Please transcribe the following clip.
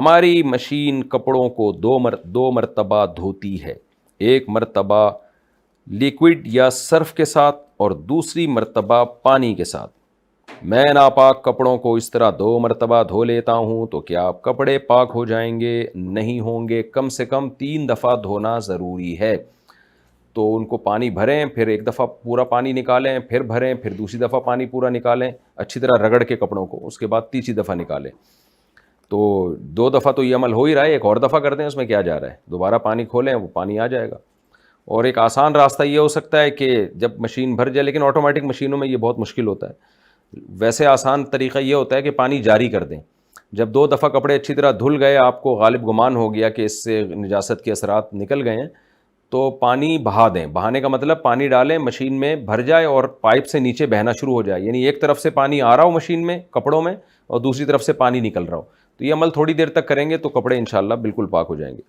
ہماری مشین کپڑوں کو دو مرتبہ دھوتی ہے، ایک مرتبہ لیکوڈ یا سرف کے ساتھ اور دوسری مرتبہ پانی کے ساتھ۔ میں ناپاک کپڑوں کو اس طرح 2 مرتبہ دھو لیتا ہوں تو کیا کپڑے پاک ہو جائیں گے؟ نہیں ہوں گے، کم سے کم 3 دفعہ دھونا ضروری ہے۔ تو ان کو پانی بھریں، پھر ایک دفعہ پورا پانی نکالیں، پھر بھریں، پھر دوسری دفعہ پانی پورا نکالیں، اچھی طرح رگڑ کے کپڑوں کو، اس کے بعد تیسری دفعہ نکالیں۔ تو 2 دفعہ تو یہ عمل ہو ہی رہا ہے، ایک اور دفعہ کر دیں، اس میں کیا جا رہا ہے، دوبارہ پانی کھولیں وہ پانی آ جائے گا۔ اور ایک آسان راستہ یہ ہو سکتا ہے کہ جب مشین بھر جائے، لیکن آٹومیٹک مشینوں میں یہ بہت مشکل ہوتا ہے، ویسے آسان طریقہ یہ ہوتا ہے کہ پانی جاری کر دیں۔ جب 2 دفعہ کپڑے اچھی طرح دھل گئے، آپ کو غالب گمان ہو گیا کہ اس سے نجاست کے اثرات نکل گئے ہیں، تو پانی بہا دیں۔ بہانے کا مطلب پانی ڈالیں، مشین میں بھر جائے اور پائپ سے نیچے بہنا شروع ہو جائے، یعنی ایک طرف سے پانی آ رہا ہو مشین میں کپڑوں میں اور دوسری طرف سے پانی نکل رہا ہو۔ تو یہ عمل تھوڑی دیر تک کریں گے تو کپڑے انشاءاللہ بالکل پاک ہو جائیں گے۔